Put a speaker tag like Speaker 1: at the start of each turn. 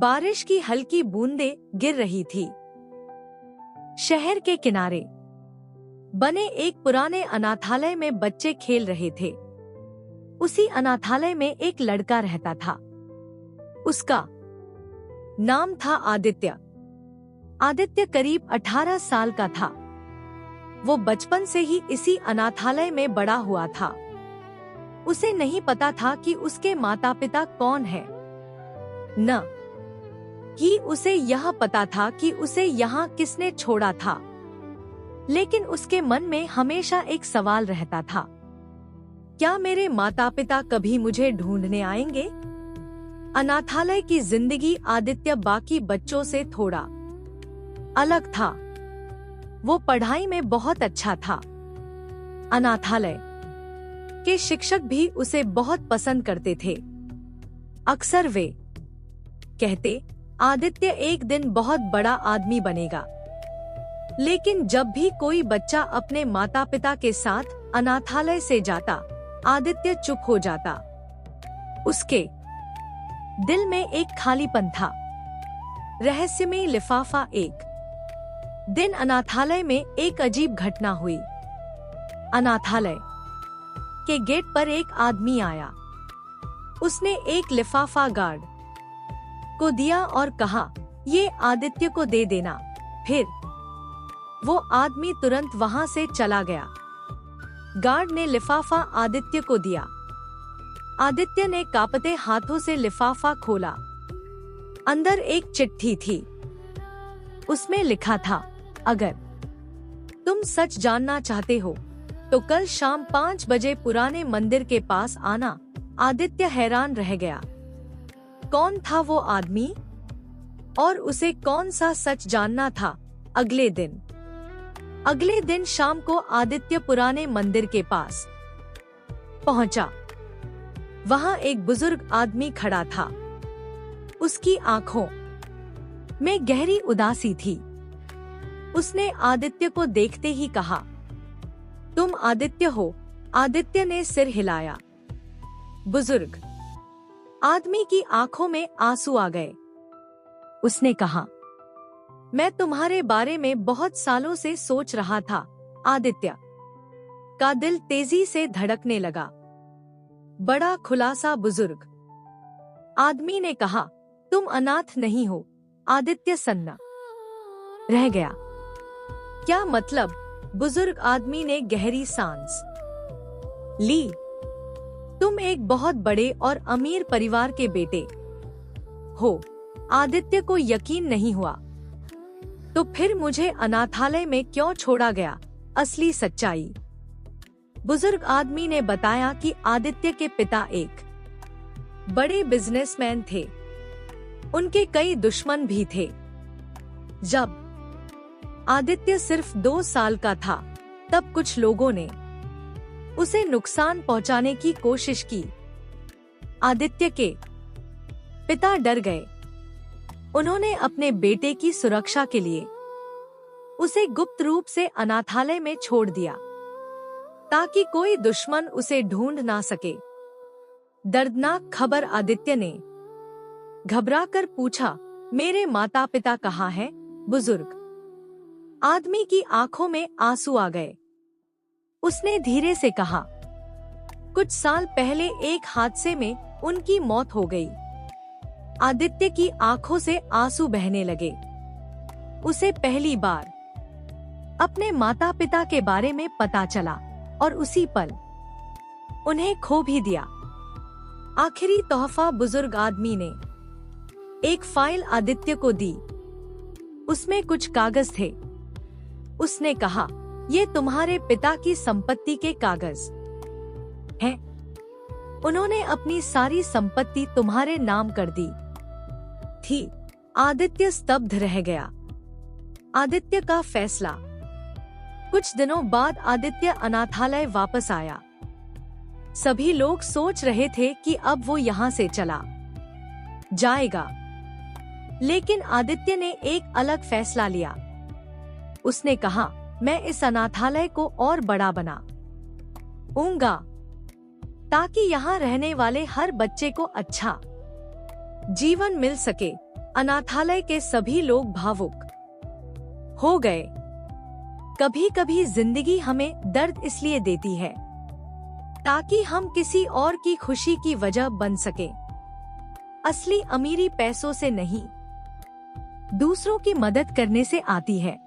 Speaker 1: बारिश की हल्की बूंदें गिर रही थी। शहर के किनारे बने एक पुराने अनाथालय में बच्चे खेल रहे थे। उसी अनाथालय में एक लड़का रहता था। उसका नाम था आदित्य। आदित्य करीब 18 साल का था। वो बचपन से ही इसी अनाथालय में बड़ा हुआ था। उसे नहीं पता था कि उसके माता पिता कौन है, न कि उसे यह पता था कि उसे यहाँ किसने छोड़ा था। लेकिन उसके मन में हमेशा एक सवाल रहता था, क्या मेरे माता पिता कभी मुझे ढूंढने आएंगे? अनाथालय की जिंदगी आदित्य बाकी बच्चों से थोड़ा अलग था। वो पढ़ाई में बहुत अच्छा था। अनाथालय के शिक्षक भी उसे बहुत पसंद करते थे। अक्सर वे कहते, आदित्य एक दिन बहुत बड़ा आदमी बनेगा। लेकिन जब भी कोई बच्चा अपने माता पिता के साथ अनाथालय से जाता, आदित्य चुप हो जाता। उसके दिल में एक खालीपन था। रहस्यमय लिफाफा। एक दिन अनाथालय में एक अजीब घटना हुई। अनाथालय के गेट पर एक आदमी आया। उसने एक लिफाफा गार्ड को दिया और कहा, ये आदित्य को दे देना। फिर वो आदमी तुरंत वहां से चला गया। गार्ड ने लिफाफा आदित्य को दिया। आदित्य ने कांपते हाथों से लिफाफा खोला। अंदर एक चिट्ठी थी। उसमें लिखा था, अगर तुम सच जानना चाहते हो तो कल शाम 5 बजे पुराने मंदिर के पास आना। आदित्य हैरान रह गया। कौन था वो आदमी और उसे कौन सा सच जानना था? अगले दिन शाम को आदित्य पुराने मंदिर के पास पहुंचा। वहां एक बुजुर्ग आदमी खड़ा था। उसकी आंखों में गहरी उदासी थी। उसने आदित्य को देखते ही कहा, तुम आदित्य हो? आदित्य ने सिर हिलाया। बुजुर्ग आदमी की आंखों में आंसू आ गए। उसने कहा, मैं तुम्हारे बारे में बहुत सालों से सोच रहा था। आदित्य का दिल तेजी से धड़कने लगा। बड़ा खुलासा। बुजुर्ग आदमी ने कहा, तुम अनाथ नहीं हो। आदित्य सन्ना रह गया। क्या मतलब? बुजुर्ग आदमी ने गहरी सांस ली। तुम एक बहुत बड़े और अमीर परिवार के बेटे हो। आदित्य को यकीन नहीं हुआ। तो फिर मुझे अनाथालय में क्यों छोड़ा गया? असली सच्चाई। बुजुर्ग आदमी ने बताया कि आदित्य के पिता एक बड़े बिजनेसमैन थे। उनके कई दुश्मन भी थे। जब आदित्य सिर्फ 2 साल का था, तब कुछ लोगों ने उसे नुकसान पहुंचाने की कोशिश की। आदित्य के पिता डर गए। उन्होंने अपने बेटे की सुरक्षा के लिए उसे गुप्त रूप से अनाथालय में छोड़ दिया, ताकि कोई दुश्मन उसे ढूंढ ना सके। दर्दनाक खबर। आदित्य ने घबराकर पूछा, मेरे माता पिता कहाँ हैं? बुजुर्ग आदमी की आंखों में आंसू आ गए। उसने धीरे से कहा, कुछ साल पहले एक हादसे में उनकी मौत हो गई। आदित्य की आंखों से आंसू बहने लगे। उसे पहली बार अपने माता पिता के बारे में पता चला और उसी पल उन्हें खो भी दिया। आखिरी तोहफा। बुजुर्ग आदमी ने एक फाइल आदित्य को दी। उसमें कुछ कागज थे। उसने कहा, ये तुम्हारे पिता की संपत्ति के कागज हैं। उन्होंने अपनी सारी संपत्ति तुम्हारे नाम कर दी थी। आदित्य स्तब्ध रह गया। आदित्य का फैसला। कुछ दिनों बाद आदित्य अनाथालय वापस आया। सभी लोग सोच रहे थे कि अब वो यहाँ से चला जाएगा, लेकिन आदित्य ने एक अलग फैसला लिया। उसने कहा, मैं इस अनाथालय को और बड़ा बनाऊंगा, ताकि यहाँ रहने वाले हर बच्चे को अच्छा जीवन मिल सके। अनाथालय के सभी लोग भावुक हो गए। कभी कभी जिंदगी हमें दर्द इसलिए देती है ताकि हम किसी और की खुशी की वजह बन सके। असली अमीरी पैसों से नहीं, दूसरों की मदद करने से आती है।